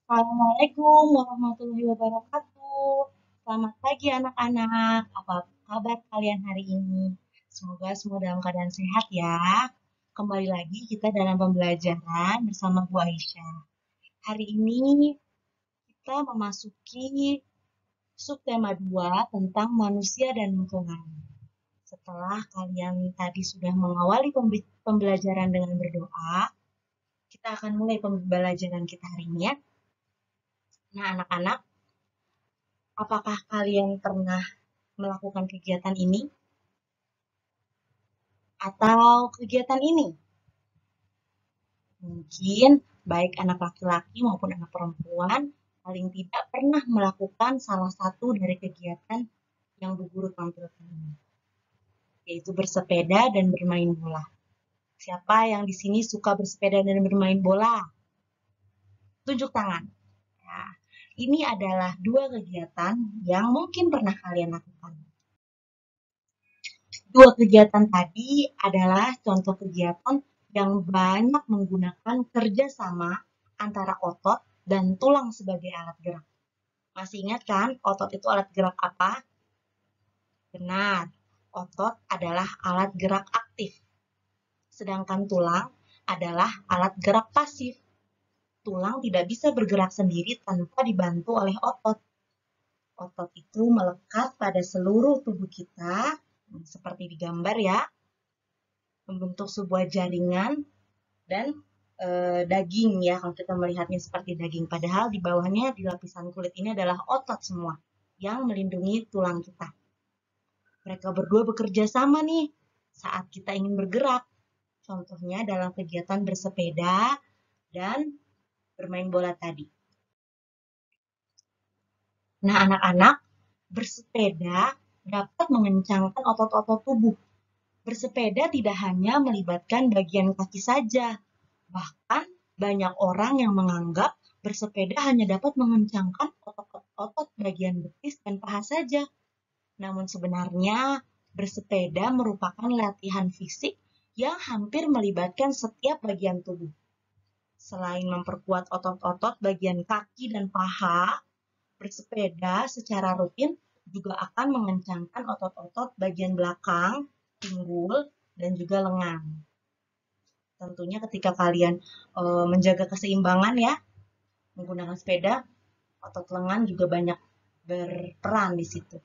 Assalamualaikum warahmatullahi wabarakatuh. Selamat pagi anak-anak. Apa kabar kalian hari ini? Semoga semua dalam keadaan sehat ya. Kembali lagi kita dalam pembelajaran bersama Bu Aisyah. Hari ini kita memasuki subtema 2 tentang manusia dan lingkungan. Setelah kalian tadi sudah mengawali pembelajaran dengan berdoa, kita akan mulai pembelajaran kita hari ini ya. Nah, anak-anak, apakah kalian pernah melakukan kegiatan ini atau kegiatan ini? Mungkin baik anak laki-laki maupun anak perempuan paling tidak pernah melakukan salah satu dari kegiatan yang Bu Guru tampilkan ini, yaitu bersepeda dan bermain bola. Siapa yang di sini suka bersepeda dan bermain bola? Tunjuk tangan. Ya, ini adalah dua kegiatan yang mungkin pernah kalian lakukan. Dua kegiatan tadi adalah contoh kegiatan yang banyak menggunakan kerjasama antara otot dan tulang sebagai alat gerak. Masih ingat kan, otot itu alat gerak apa? Benar, otot adalah alat gerak aktif. Sedangkan tulang adalah alat gerak pasif. Tulang tidak bisa bergerak sendiri tanpa dibantu oleh otot. Otot itu melekat pada seluruh tubuh kita, seperti di gambar ya, membentuk sebuah jaringan dan daging ya, kalau kita melihatnya seperti daging. Padahal di bawahnya, di lapisan kulit ini adalah otot semua yang melindungi tulang kita. Mereka berdua bekerja sama nih saat kita ingin bergerak. Contohnya dalam kegiatan bersepeda dan bermain bola tadi. Nah, anak-anak, bersepeda dapat mengencangkan otot-otot tubuh. Bersepeda tidak hanya melibatkan bagian kaki saja, bahkan banyak orang yang menganggap bersepeda hanya dapat mengencangkan otot-otot bagian betis dan paha saja. Namun sebenarnya bersepeda merupakan latihan fisik yang hampir melibatkan setiap bagian tubuh. Selain memperkuat otot-otot bagian kaki dan paha, bersepeda secara rutin juga akan mengencangkan otot-otot bagian belakang, pinggul, dan juga lengan. Tentunya ketika kalian menjaga keseimbangan ya, menggunakan sepeda, otot lengan juga banyak berperan di situ.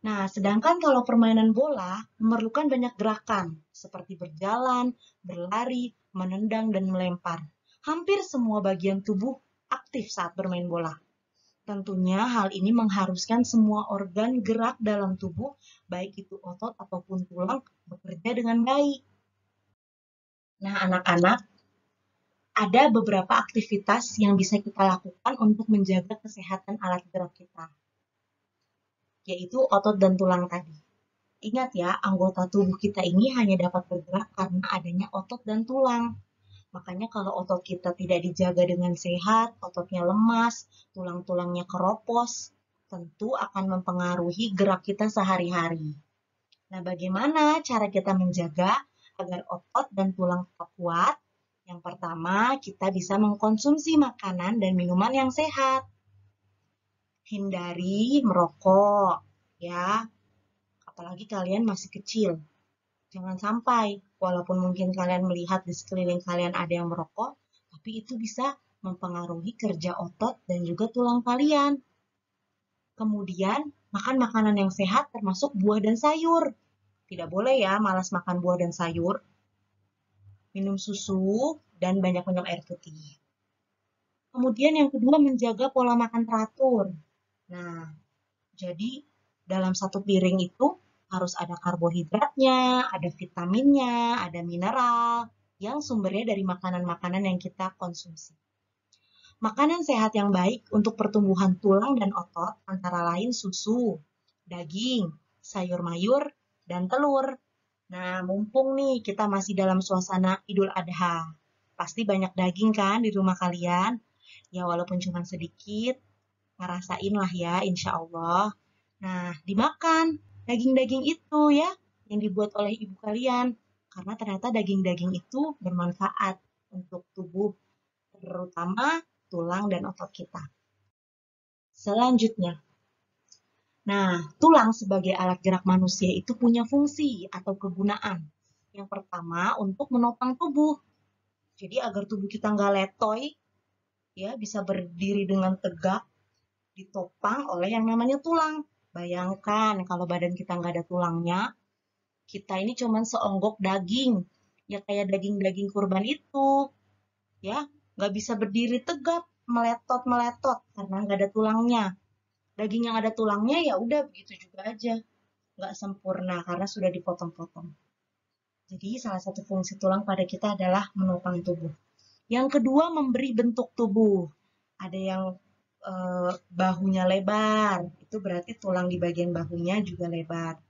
Nah, sedangkan kalau permainan bola memerlukan banyak gerakan, seperti berjalan, berlari, menendang, dan melempar. Hampir semua bagian tubuh aktif saat bermain bola. Tentunya hal ini mengharuskan semua organ gerak dalam tubuh, baik itu otot ataupun tulang, bekerja dengan baik. Nah, anak-anak, ada beberapa aktivitas yang bisa kita lakukan untuk menjaga kesehatan alat gerak kita, yaitu otot dan tulang tadi. Ingat ya, anggota tubuh kita ini hanya dapat bergerak karena adanya otot dan tulang. Makanya kalau otot kita tidak dijaga dengan sehat, ototnya lemas, tulang-tulangnya keropos, tentu akan mempengaruhi gerak kita sehari-hari. Nah, bagaimana cara kita menjaga agar otot dan tulang tetap kuat? Yang pertama, kita bisa mengkonsumsi makanan dan minuman yang sehat. Hindari merokok, ya. Apalagi kalian masih kecil. Jangan sampai, walaupun mungkin kalian melihat di sekeliling kalian ada yang merokok, tapi itu bisa mempengaruhi kerja otot dan juga tulang kalian. Kemudian, makan makanan yang sehat termasuk buah dan sayur. Tidak boleh ya malas makan buah dan sayur. Minum susu dan banyak minum air putih. Kemudian yang kedua, menjaga pola makan teratur. Nah, jadi dalam satu piring itu harus ada karbohidratnya, ada vitaminnya, ada mineral, yang sumbernya dari makanan-makanan yang kita konsumsi. Makanan sehat yang baik untuk pertumbuhan tulang dan otot antara lain susu, daging, sayur mayur, dan telur. Nah, mumpung nih kita masih dalam suasana Idul Adha. Pasti banyak daging kan di rumah kalian? Ya walaupun cuma sedikit, ngerasain lah ya insya Allah. Nah, dimakan daging-daging itu ya, yang dibuat oleh ibu kalian. Karena ternyata daging-daging itu bermanfaat untuk tubuh, terutama tulang dan otot kita. Selanjutnya, nah, tulang sebagai alat gerak manusia itu punya fungsi atau kegunaan. Yang pertama, untuk menopang tubuh. Jadi agar tubuh kita nggak letoy, ya bisa berdiri dengan tegak, ditopang oleh yang namanya tulang. Bayangkan kalau badan kita nggak ada tulangnya, kita ini cuma seonggok daging, ya kayak daging-daging kurban itu, ya nggak bisa berdiri tegap, meletot-meletot karena nggak ada tulangnya. Daging yang ada tulangnya ya udah begitu juga aja, nggak sempurna karena sudah dipotong-potong. Jadi salah satu fungsi tulang pada kita adalah menopang tubuh. Yang kedua, memberi bentuk tubuh. Ada yang bahunya lebar, itu berarti tulang di bagian bahunya juga lebar.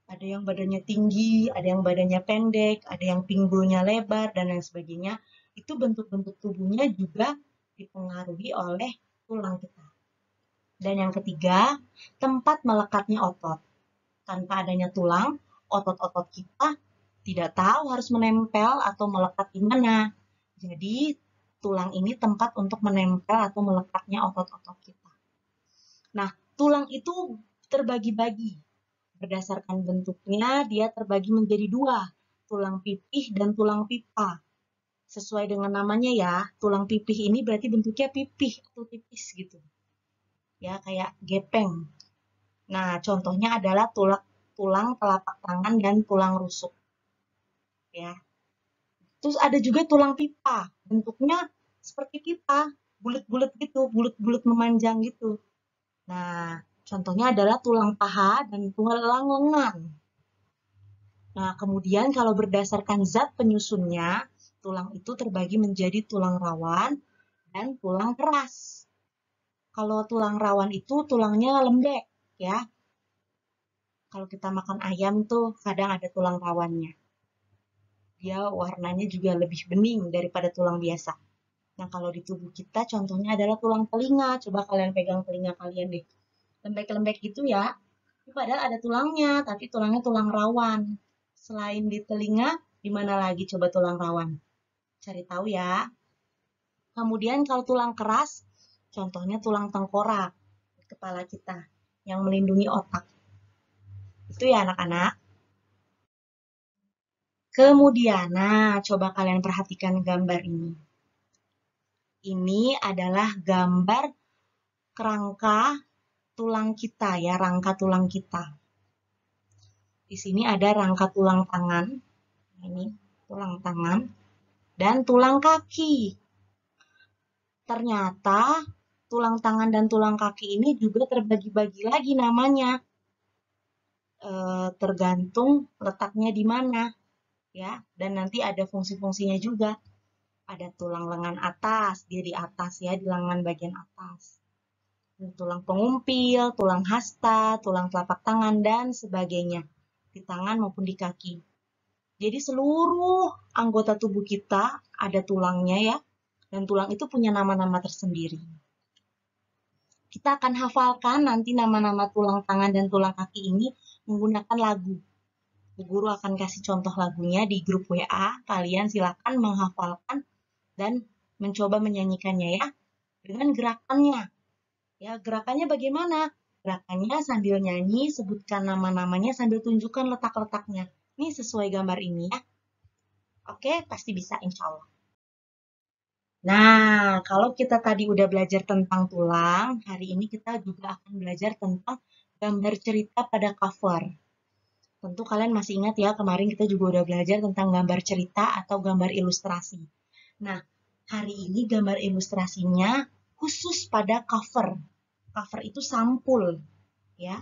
Ada yang badannya tinggi, ada yang badannya pendek, ada yang pinggulnya lebar, dan lain sebagainya. Itu bentuk-bentuk tubuhnya juga dipengaruhi oleh tulang kita. Dan yang ketiga, tempat melekatnya otot. Tanpa adanya tulang, otot-otot kita tidak tahu harus menempel atau melekat di mana. Jadi, tulang ini tempat untuk menempel atau melekatnya otot-otot kita. Nah, tulang itu terbagi-bagi. Berdasarkan bentuknya, dia terbagi menjadi dua, tulang pipih dan tulang pipa. Sesuai dengan namanya ya, tulang pipih ini berarti bentuknya pipih atau tipis gitu. Ya, kayak gepeng. Nah, contohnya adalah tulang telapak tangan dan tulang rusuk. Ya. Terus ada juga tulang pipa, bentuknya seperti pipa, bulat-bulat gitu, bulat-bulat memanjang gitu. Nah, contohnya adalah tulang paha dan tulang lengan. Nah, kemudian kalau berdasarkan zat penyusunnya, tulang itu terbagi menjadi tulang rawan dan tulang keras. Kalau tulang rawan itu tulangnya lembek, ya. Kalau kita makan ayam tuh kadang ada tulang rawannya. Dia warnanya juga lebih bening daripada tulang biasa. Nah, kalau di tubuh kita contohnya adalah tulang telinga. Coba kalian pegang telinga kalian deh. Lembek-lembek gitu ya. Padahal ada tulangnya, tapi tulangnya tulang rawan. Selain di telinga, di mana lagi coba tulang rawan? Cari tahu ya. Kemudian kalau tulang keras, contohnya tulang tengkorak di kepala kita yang melindungi otak. Itu ya anak-anak. Kemudian, nah coba kalian perhatikan gambar ini. Ini adalah gambar kerangka tulang kita ya, rangka tulang kita. Di sini ada rangka tulang tangan, ini tulang tangan, dan tulang kaki. Ternyata tulang tangan dan tulang kaki ini juga terbagi-bagi lagi namanya, tergantung letaknya di mana, ya. Dan nanti ada fungsi-fungsinya juga. Ada tulang lengan atas, dia di atas ya, di lengan bagian atas. Tulang pengumpil, tulang hasta, tulang telapak tangan, dan sebagainya. Di tangan maupun di kaki. Jadi seluruh anggota tubuh kita ada tulangnya ya, dan tulang itu punya nama-nama tersendiri. Kita akan hafalkan nanti nama-nama tulang tangan dan tulang kaki ini menggunakan lagu. Bu Guru akan kasih contoh lagunya di grup WA, kalian silakan menghafalkan dan mencoba menyanyikannya ya, dengan gerakannya. Ya, gerakannya bagaimana? Gerakannya sambil nyanyi, sebutkan nama-namanya sambil tunjukkan letak-letaknya. Ini sesuai gambar ini ya. Oke, pasti bisa insya Allah. Nah, kalau kita tadi udah belajar tentang tulang, hari ini kita juga akan belajar tentang gambar cerita pada cover. Tentu kalian masih ingat ya, kemarin kita juga udah belajar tentang gambar cerita atau gambar ilustrasi. Nah, hari ini gambar ilustrasinya khusus pada cover. Cover itu sampul, ya.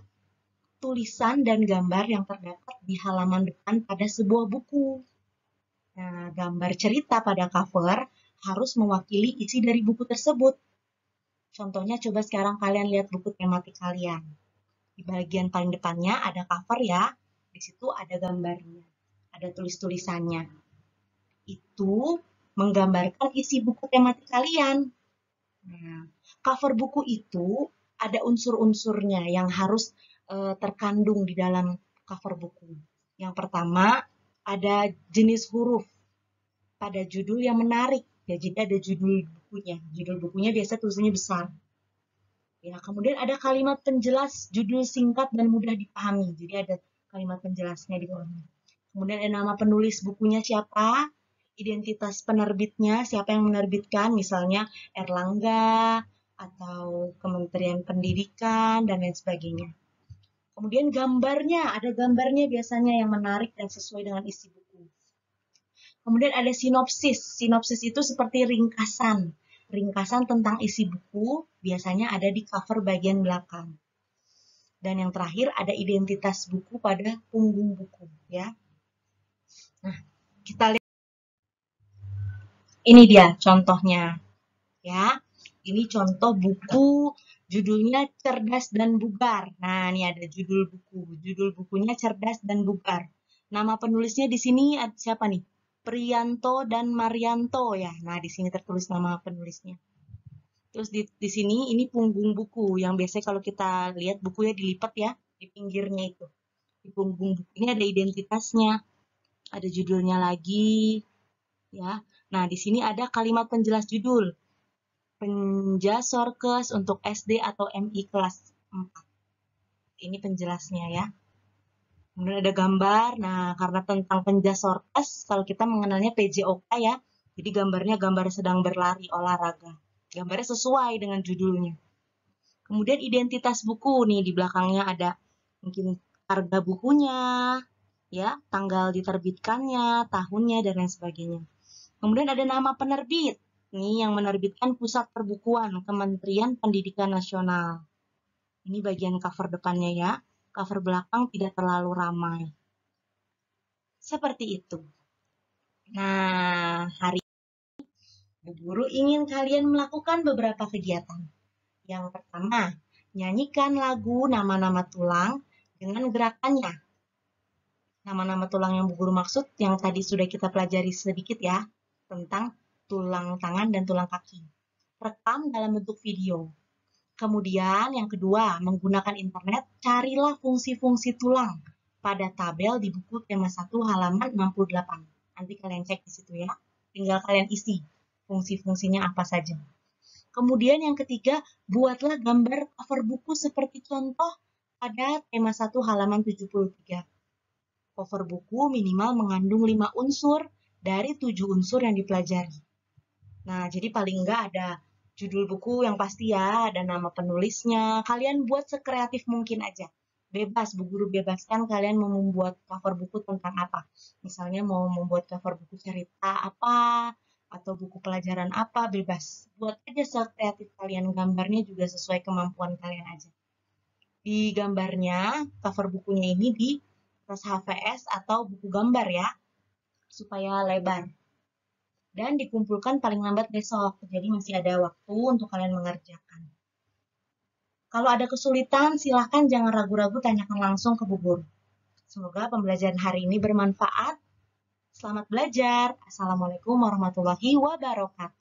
Tulisan dan gambar yang terdapat di halaman depan pada sebuah buku. Nah, gambar cerita pada cover harus mewakili isi dari buku tersebut. Contohnya coba sekarang kalian lihat buku tematik kalian. Di bagian paling depannya ada cover ya. Di situ ada gambarnya, ada tulis-tulisannya. Itu menggambarkan isi buku tematik kalian. Nah, cover buku itu ada unsur-unsurnya yang harus terkandung di dalam cover buku. Yang pertama, ada jenis huruf pada judul yang menarik Ya, jadi ada judul bukunya. Judul bukunya biasa tulisannya besar. Ya, kemudian ada kalimat penjelas judul singkat dan mudah dipahami. Jadi ada kalimat penjelasnya di bawahnya. Kemudian ada nama penulis bukunya siapa, identitas penerbitnya, siapa yang menerbitkan, misalnya Erlangga atau Kementerian Pendidikan dan lain sebagainya. Kemudian gambarnya, ada gambarnya biasanya yang menarik dan sesuai dengan isi buku. Kemudian ada sinopsis. Sinopsis itu seperti ringkasan. Ringkasan tentang isi buku biasanya ada di cover bagian belakang. Dan yang terakhir ada identitas buku pada punggung buku, ya. Nah, kita lihat. Ini dia contohnya, ya. Ini contoh buku, judulnya Cerdas dan Bugar. Nah, ini ada judul buku. Judul bukunya Cerdas dan Bugar. Nama penulisnya di sini siapa nih? Priyanto dan Marianto ya. Nah, di sini tertulis nama penulisnya. Terus di sini ini punggung buku yang biasanya kalau kita lihat bukunya dilipat ya di pinggirnya itu. Di punggung buku ini ada identitasnya, ada judulnya lagi ya. Nah, di sini ada kalimat penjelas judul. Penjasorkes untuk SD atau MI kelas 4. Ini penjelasnya ya. Kemudian ada gambar. Nah, karena tentang penjasorkes, kalau kita mengenalnya PJOK ya. Jadi gambarnya gambar sedang berlari olahraga. Gambarnya sesuai dengan judulnya. Kemudian identitas buku nih di belakangnya ada mungkin harga bukunya, ya, tanggal diterbitkannya, tahunnya dan lain sebagainya. Kemudian ada nama penerbit. Nih yang menerbitkan Pusat Perbukuan Kementerian Pendidikan Nasional. Ini bagian cover depannya ya. Cover belakang tidak terlalu ramai. Seperti itu. Nah, hari Bu Guru ingin kalian melakukan beberapa kegiatan. Yang pertama, nyanyikan lagu nama-nama tulang dengan gerakannya. Nama-nama tulang yang Bu Guru maksud yang tadi sudah kita pelajari sedikit ya, tentang tulang tangan dan tulang kaki. Rekam dalam bentuk video. Kemudian yang kedua, menggunakan internet, carilah fungsi-fungsi tulang pada tabel di buku tema 1 halaman 68. Nanti kalian cek di situ ya. Tinggal kalian isi fungsi-fungsinya apa saja. Kemudian yang ketiga, buatlah gambar cover buku seperti contoh pada tema 1 halaman 73. Cover buku minimal mengandung 5 unsur dari 7 unsur yang dipelajari. Nah, jadi paling enggak ada judul buku yang pasti ya, ada nama penulisnya. Kalian buat sekreatif mungkin aja. Bebas, Bu Guru bebaskan kalian mau membuat cover buku tentang apa. Misalnya mau membuat cover buku cerita apa, atau buku pelajaran apa, bebas. Buat aja sekreatif kalian, gambarnya juga sesuai kemampuan kalian aja. Di gambarnya, cover bukunya ini di kertas HVS atau buku gambar ya, supaya lebar. Dan dikumpulkan paling lambat besok, jadi masih ada waktu untuk kalian mengerjakan. Kalau ada kesulitan, silahkan jangan ragu-ragu tanyakan langsung ke Bu Guru. Semoga pembelajaran hari ini bermanfaat. Selamat belajar. Assalamualaikum warahmatullahi wabarakatuh.